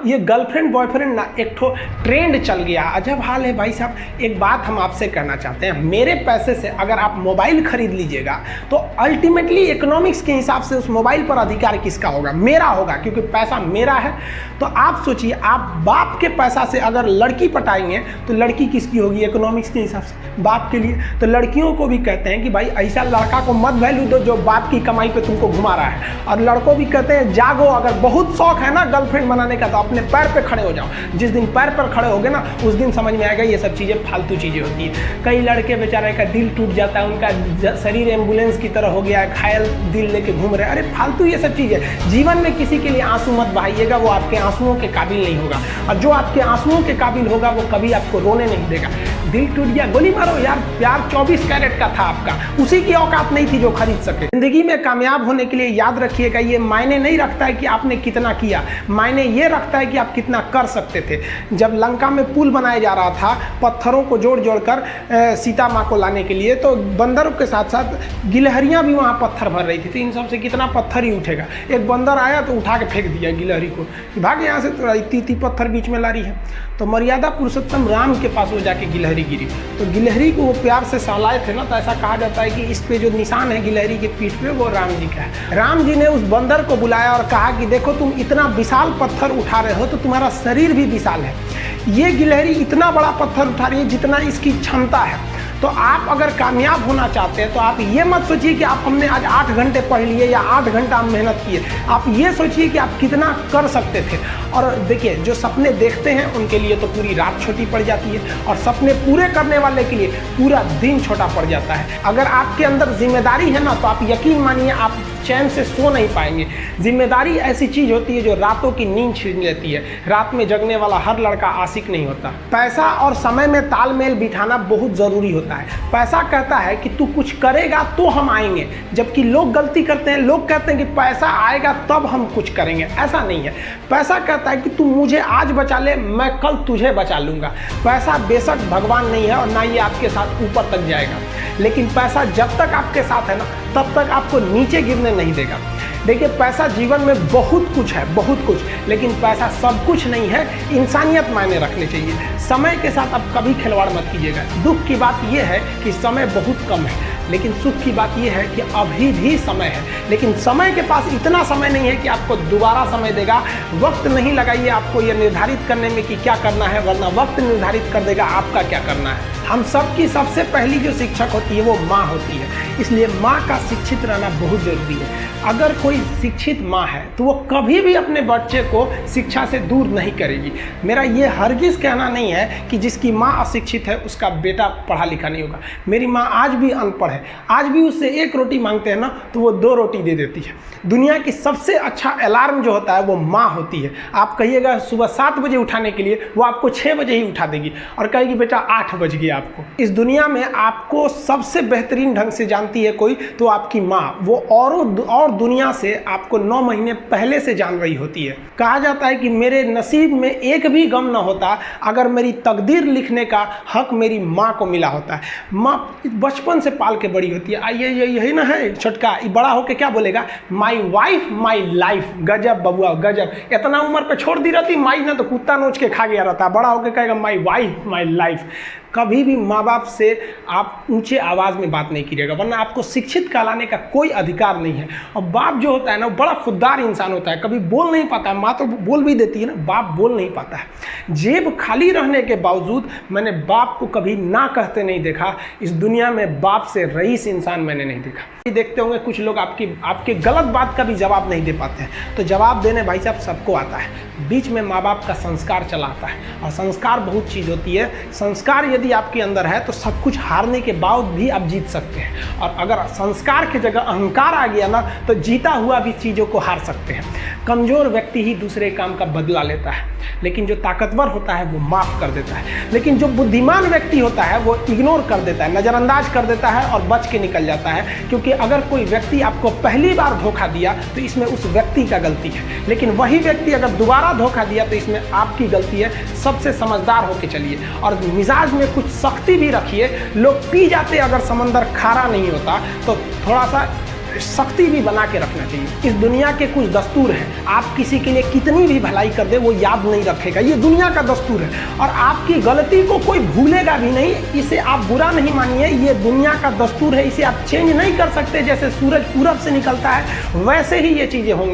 ये girlfriend boyfriend ना एक ठो ट्रेंड चल गया, अजब हाल है भाई साहब। एक बात हम आपसे कहना चाहते हैं, मेरे पैसे से अगर आप मोबाइल खरीद लीजिएगा तो अल्टीमेटली इकोनॉमिक्स के हिसाब से उस मोबाइल पर अधिकार किसका होगा? मेरा होगा, क्योंकि पैसा मेरा है। तो आप सोचिए, आप बाप के पैसा से अगर लड़की पटाएंगे तो लड़की किसकी होगी इकोनॉमिक्स के हिसाब से? बाप के लिए। तो लड़कियों को भी कहते हैं कि भाई ऐसा लड़का को मत वैल्यू दो जो बाप की कमाई पे तुमको घुमा रहा है। और लड़कों भी कहते हैं जागो, अगर बहुत शौक है ना गर्लफ्रेंड बनाने का तो अपने पैर पे खड़े हो जाओ। जिस दिन पैर पर खड़े होगे ना उस दिन समझ में आएगा ये सब चीज़ें फालतू चीज़ें होती है। कई लड़के बेचारे का दिल टूट जाता है, उनका शरीर एम्बुलेंस की तरह हो गया है, घायल दिल लेके घूम रहे हैं। अरे फालतू ये सब चीज़ें। जीवन में किसी के लिए आंसू मत बहाइएगा, वो आपके आंसुओं के काबिल नहीं होगा। और जो आपके आंसुओं के काबिल होगा वो कभी आपको रोने नहीं देगा। दिल टूट गया, गोली मारो यार, प्यार 24 कैरेट का था आपका, उसी की औकात नहीं थी जो खरीद सके। जिंदगी में कामयाब होने के लिए याद रखिएगा, ये मायने नहीं रखता है कि आपने कितना किया, मायने ये रखता है कि आप कितना कर सकते थे। जब लंका में पुल बनाया जा रहा था पत्थरों को जोड़ जोड़ कर सीता माँ को लाने के लिए, तो बंदरों के साथ साथ गिलहरियाँ भी वहाँ पत्थर भर रही थी। तो इन सब से कितना पत्थर ही उठेगा। एक बंदर आया तो उठा के फेंक दिया गिलहरी को, भाग यहाँ से, तो इतनी पत्थर बीच में ला रही है। तो मर्यादा पुरुषोत्तम राम के पास वो जाके गिलहरी गिरी, तो गिलहरी को वो प्यार से सहलाए थे ना, तो ऐसा कहा जाता है कि इस पे जो निशान है गिलहरी के पीठ पे वो राम जी का है। राम जी ने उस बंदर को बुलाया और कहा कि देखो तुम इतना विशाल पत्थर उठा रहे हो तो तुम्हारा शरीर भी विशाल है, ये गिलहरी इतना बड़ा पत्थर उठा रही है जितना इसकी क्षमता है। तो आप अगर कामयाब होना चाहते हैं तो आप ये मत सोचिए कि आप हमने आज 8 घंटे पढ़ लिए या 8 घंटा हम मेहनत किए, आप ये सोचिए कि आप कितना कर सकते थे। और देखिए, जो सपने देखते हैं उनके लिए तो पूरी रात छोटी पड़ जाती है, और सपने पूरे करने वाले के लिए पूरा दिन छोटा पड़ जाता है। अगर आपके अंदर जिम्मेदारी है ना, तो आप यकीन मानिए आप चैन से सो नहीं पाएंगे। जिम्मेदारी ऐसी चीज होती है जो रातों की नींद छीन लेती है। रात में जगने वाला हर लड़का आशिक नहीं होता। पैसा और समय में तालमेल बिठाना बहुत जरूरी होता है। पैसा कहता है कि तू कुछ करेगा तो हम आएंगे, जबकि लोग गलती करते हैं, लोग कहते हैं कि पैसा आएगा तब हम कुछ करेंगे। ऐसा नहीं है। पैसा कहता है कि तू मुझे आज बचा ले, मैं कल तुझे बचा लूंगा। पैसा बेशक भगवान नहीं है और ना ये आपके साथ ऊपर तक जाएगा, लेकिन पैसा जब तक आपके साथ है ना तब तक आपको नीचे गिरने नहीं देगा। देखिए, पैसा जीवन में बहुत कुछ है, बहुत कुछ, लेकिन पैसा सब कुछ नहीं है। इंसानियत मायने रखनी चाहिए। समय के साथ आप कभी खिलवाड़ मत कीजिएगा। दुख की बात यह है कि समय बहुत कम है, लेकिन सुख की बात यह है कि अभी भी समय है, लेकिन समय के पास इतना समय नहीं है कि आपको दोबारा समय देगा। वक्त नहीं लगाइए आपको यह निर्धारित करने में कि क्या करना है, वरना वक्त निर्धारित कर देगा आपका क्या करना है। हम सबकी सबसे पहली जो शिक्षक होती है वो माँ होती है, इसलिए माँ का शिक्षित रहना बहुत जरूरी है। अगर कोई शिक्षित माँ है तो वो कभी भी अपने बच्चे को शिक्षा से दूर नहीं करेगी। मेरा ये हरगिज़ कहना नहीं है कि जिसकी माँ अशिक्षित है उसका बेटा पढ़ा लिखा नहीं होगा। मेरी माँ आज भी अनपढ़ है, आज भी उससे 1 रोटी मांगते हैं ना तो वो 2 रोटी दे देती है। दुनिया की सबसे अच्छा अलार्म जो होता है वो माँ होती है। आप कहिएगा सुबह 7 बजे उठाने के लिए, वो आपको 6 बजे ही उठा देगी और कहेगी बेटा 8 बज गया आपको। इस दुनिया में आपको सबसे बेहतरीन ढंग से जानती है कोई तो आपकी माँ। वो और दुनिया से आपको 9 महीने पहले से जान रही होती है। कहा जाता है कि मेरे नसीब में एक भी गम ना होता अगर मेरी तकदीर लिखने का हक मेरी माँ को मिला होता है। माँ बचपन से पाल के बड़ी होती है। आइए यही ना है छोटका, बड़ा होके क्या बोलेगा? My wife my life. गजब बबुआ गजब। इतना उम्र पे छोड़ दी रहती माई ने तो कुत्ता नोच के खा गया रहता। बड़ा होके कहेगा माई वाइफ माई लाइफ। कभी भी माँ बाप से आप ऊंचे आवाज़ में बात नहीं कीजिएगा, वरना आपको शिक्षित कहलाने का कोई अधिकार नहीं है। और बाप जो होता है ना, बड़ा खुददार इंसान होता है, कभी बोल नहीं पाता है। माँ तो बोल भी देती है ना, बाप बोल नहीं पाता है। जेब खाली रहने के बावजूद मैंने बाप को कभी ना कहते नहीं देखा। इस दुनिया में बाप से रईस इंसान मैंने नहीं देखा। देखते होंगे कुछ लोग आपके गलत बात का भी जवाब नहीं दे पाते हैं, तो जवाब देने भाई साहब सबको आता है। बीच में माँ बाप का संस्कार चला आता है, और संस्कार बहुत चीज़ होती है। संस्कार यदि आपके अंदर है तो सब कुछ हारने के बाद भी आप जीत सकते हैं, और अगर संस्कार की जगह अहंकार आ गया ना तो जीता हुआ भी चीज़ों को हार सकते हैं। कमज़ोर व्यक्ति ही दूसरे काम का बदला लेता है, लेकिन जो ताकतवर होता है वो माफ़ कर देता है। लेकिन जो बुद्धिमान व्यक्ति होता है वो इग्नोर कर देता है, नज़रअंदाज कर देता है और बच के निकल जाता है। क्योंकि अगर कोई व्यक्ति आपको पहली बार धोखा दिया तो इसमें उस व्यक्ति का गलती है, लेकिन वही व्यक्ति अगर दोबारा धोखा दिया तो इसमें आपकी गलती है। सबसे समझदार होके चलिए, और मिजाज में कुछ सख्ती भी रखिए। लोग पी जाते अगर समंदर खारा नहीं होता तो थोड़ा सा शक्ति भी बना के रखना चाहिए। इस दुनिया के कुछ दस्तूर हैं, आप किसी के लिए कितनी भी भलाई कर दे वो याद नहीं रखेगा, ये दुनिया का दस्तूर है। और आपकी गलती को कोई भूलेगा भी नहीं, इसे आप बुरा नहीं मानिए, ये दुनिया का दस्तूर है, इसे आप चेंज नहीं कर सकते। जैसे सूरज पूरब से निकलता है वैसे ही ये चीज़ें होंगी।